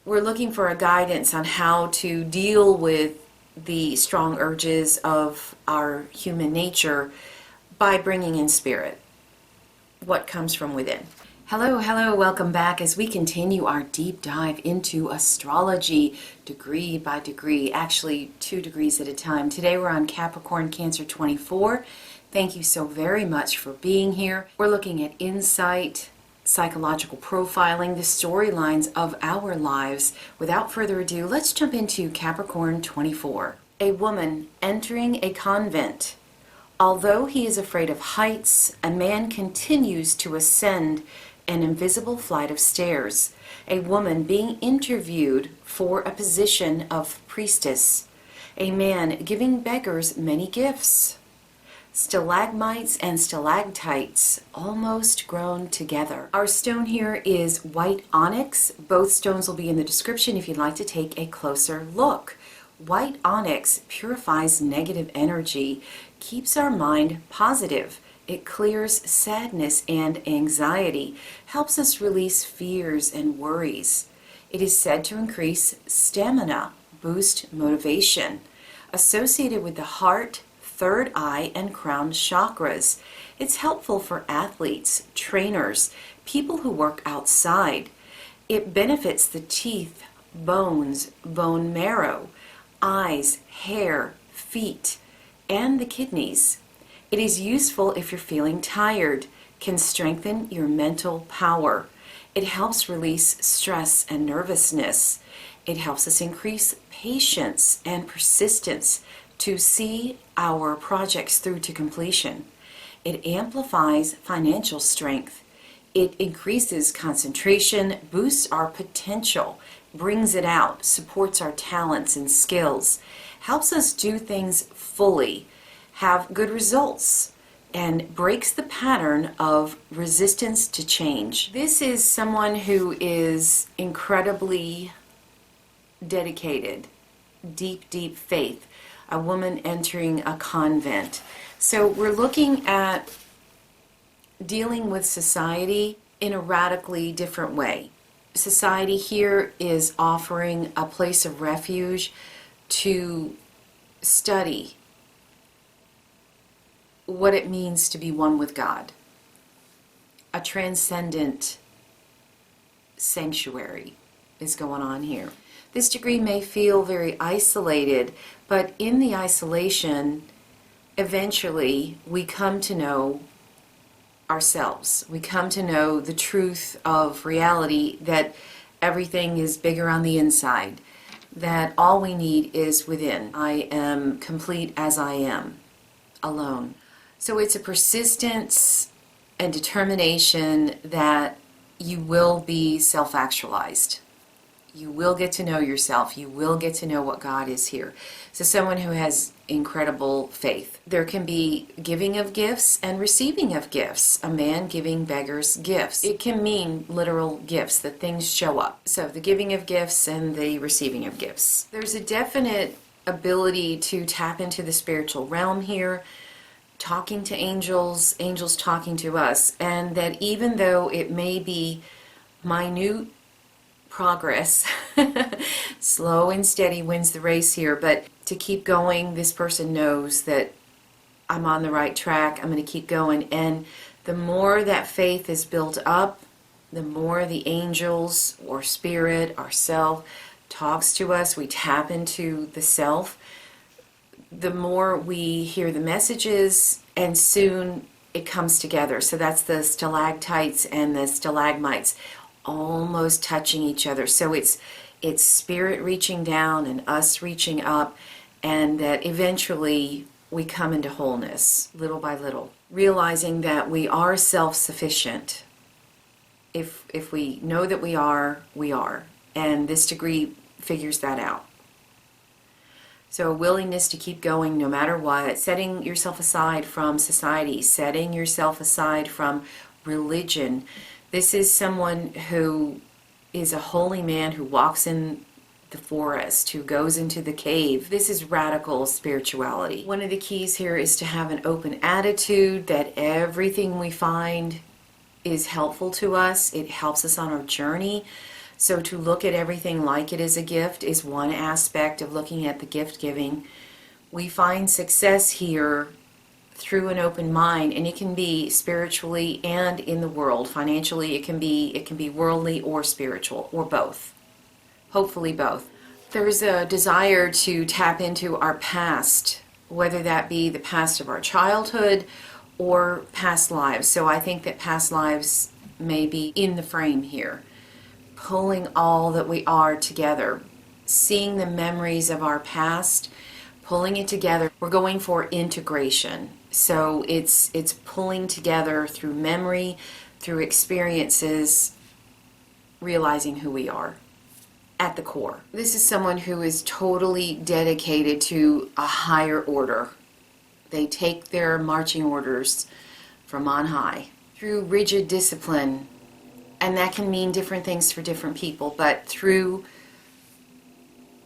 we're looking for a guidance on how to deal with the strong urges of our human nature by bringing in spirit, what comes from within. Hello, welcome back as we continue our deep dive into astrology degree by degree, actually 2 degrees at a time. Today we're on Capricorn, Cancer 24. Thank you so very much for being here. We're looking at insight, psychological profiling, the storylines of our lives. Without further ado, let's jump into Capricorn 24. A woman entering a convent. Although he is afraid of heights, a man continues to ascend an invisible flight of stairs. A woman being interviewed for a position of priestess. A man giving beggars many gifts. Stalagmites and stalactites almost grown together. Our stone here is white onyx. Both stones will be in the description if you'd like to take a closer look. White onyx purifies negative energy, keeps our mind positive. It clears sadness and anxiety, helps us release fears and worries. It is said to increase stamina, boost motivation. Associated with the heart, third eye, and crown chakras. It's helpful for athletes, trainers, people who work outside. It benefits the teeth, bones, bone marrow, eyes, hair, feet, and the kidneys. It is useful if you're feeling tired, can strengthen your mental power. It helps release stress and nervousness. It helps us increase patience and persistence to see our projects through to completion. It amplifies financial strength. It increases concentration, boosts our potential, brings it out, supports our talents and skills, helps us do things fully, have good results, and breaks the pattern of resistance to change. This is someone who is incredibly dedicated, deep faith, a woman entering a convent. So we're looking at dealing with society in a radically different way. Society here is offering a place of refuge to study what it means to be one with God. A transcendent sanctuary is going on here. This degree may feel very isolated, but in the isolation, eventually we come to know ourselves. We come to know the truth of reality, that everything is bigger on the inside, that all we need is within. I am complete as I am, alone. So it's a persistence and determination that you will be self-actualized. You will get to know yourself. You will get to know what God is here. So someone who has incredible faith. There can be giving of gifts and receiving of gifts. A man giving beggars gifts. It can mean literal gifts, that things show up. So the giving of gifts and the receiving of gifts. There's a definite ability to tap into the spiritual realm here, talking to angels, angels talking to us, and that even though it may be minute progress, slow and steady wins the race here, but to keep going, this person knows that I'm on the right track, I'm going to keep going. And the more that faith is built up, the more the angels or spirit, ourself, talks to us, we tap into the self, the more we hear the messages, and soon it comes together. So that's the stalactites and the stalagmites almost touching each other. So it's spirit reaching down and us reaching up, and that eventually we come into wholeness little by little, realizing that we are self-sufficient. If we know that we are, and this degree figures that out. So a willingness to keep going no matter what, setting yourself aside from society, setting yourself aside from religion. This is someone who is a holy man who walks in the forest, who goes into the cave. This is radical spirituality. One of the keys here is to have an open attitude, that everything we find is helpful to us. It helps us on our journey. So to look at everything like it is a gift is one aspect of looking at the gift giving. We find success here through an open mind, and it can be spiritually and in the world. Financially, it can be worldly or spiritual, or both. Hopefully both. There's a desire to tap into our past, whether that be the past of our childhood or past lives. So I think that past lives may be in the frame here. Pulling all that we are together, seeing the memories of our past, pulling it together. We're going for integration. So it's pulling together through memory, through experiences, realizing who we are at the core. This is someone who is totally dedicated to a higher order. They take their marching orders from on high through rigid discipline, and that can mean different things for different people, but through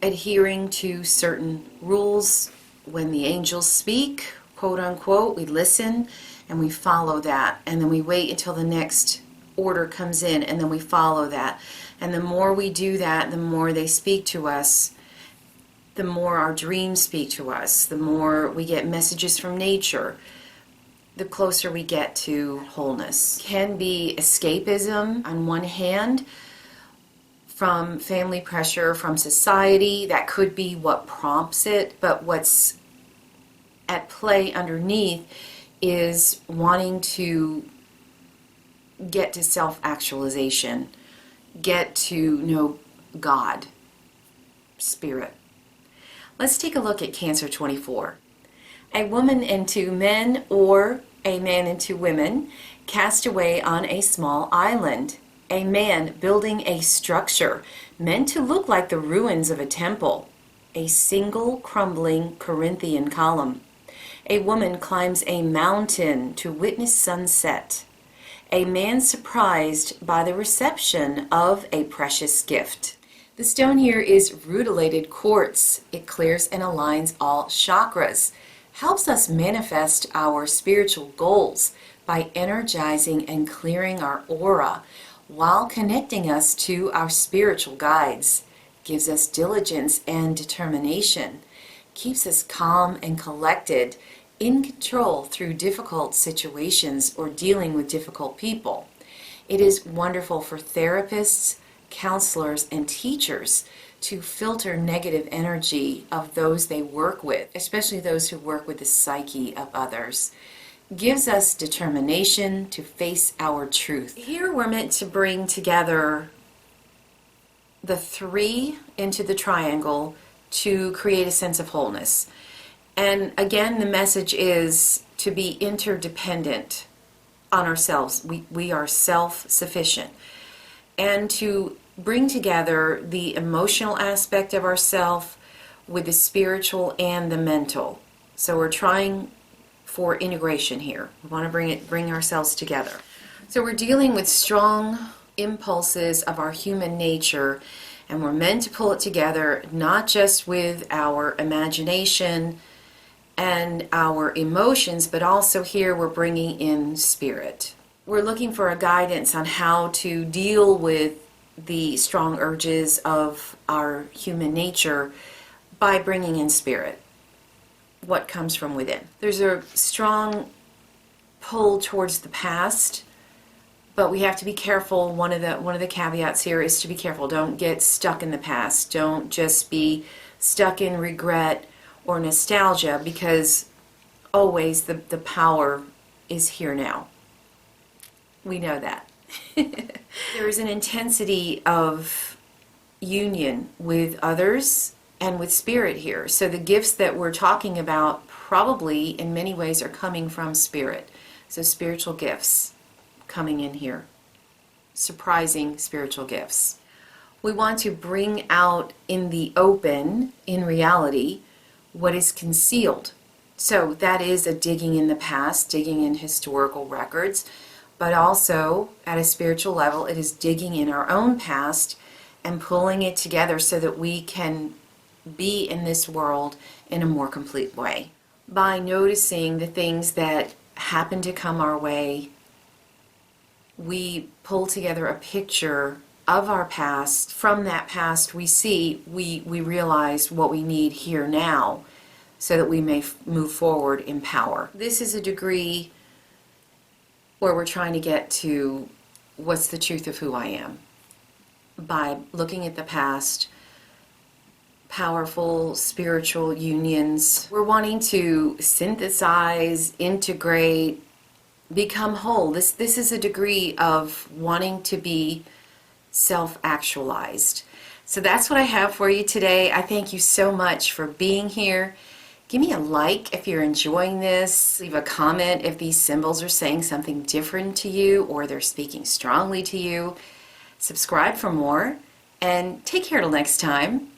adhering to certain rules. When the angels speak, quote unquote, we listen and we follow that, and then we wait until the next order comes in, and then we follow that. And the more we do that, the more they speak to us, the more our dreams speak to us, the more we get messages from nature, the closer we get to wholeness. Can be escapism on one hand, from family pressure, from society. That could be what prompts it, but what's at play underneath is wanting to get to self-actualization, get to know God, Spirit. Let's take a look at Cancer 24. A woman and two men, or a man and two women, cast away on a small island. A man building a structure meant to look like the ruins of a temple. A single crumbling Corinthian column. A woman climbs a mountain to witness sunset. A man surprised by the reception of a precious gift. The stone here is Rutilated quartz. It clears and aligns all chakras, helps us manifest our spiritual goals by energizing and clearing our aura while connecting us to our spiritual guides, gives us diligence and determination, keeps us calm and collected, in control through difficult situations or dealing with difficult people. It is wonderful for therapists, counselors, and teachers to filter negative energy of those they work with, especially those who work with the psyche of others. Gives us determination to face our truth. Here we're meant to bring together the three into the triangle to create a sense of wholeness. And again, the message is to be interdependent on ourselves. We are self-sufficient. And to bring together the emotional aspect of ourself with the spiritual and the mental. So we're trying for integration here. We want to bring ourselves together. So we're dealing with strong impulses of our human nature, and we're meant to pull it together, not just with our imagination and our emotions, but also here we're bringing in spirit. We're looking for a guidance on how to deal with the strong urges of our human nature by bringing in spirit, what comes from within. There's a strong pull towards the past, but we have to be careful. One of the caveats here is to be careful. Don't get stuck in the past. Don't just be stuck in regret or nostalgia, because always the power is here now. We know that. There is an intensity of union with others and with spirit here. So the gifts that we're talking about probably in many ways are coming from spirit. So spiritual gifts coming in here. Surprising spiritual gifts. We want to bring out in the open, in reality, what is concealed. So that is a digging in the past, digging in historical records, but also at a spiritual level, it is digging in our own past and pulling it together so that we can be in this world in a more complete way. By noticing the things that happen to come our way, we pull together a picture of our past. From that past, we realize what we need here now so that we may move forward in power. This is a degree where we're trying to get to what's the truth of who I am by looking at the past, powerful spiritual unions. We're wanting to synthesize, integrate, become whole. This is a degree of wanting to be self-actualized. So that's what I have for you today. I thank you so much for being here. Give me a like if you're enjoying this. Leave a comment if these symbols are saying something different to you or they're speaking strongly to you. Subscribe for more, and take care till next time.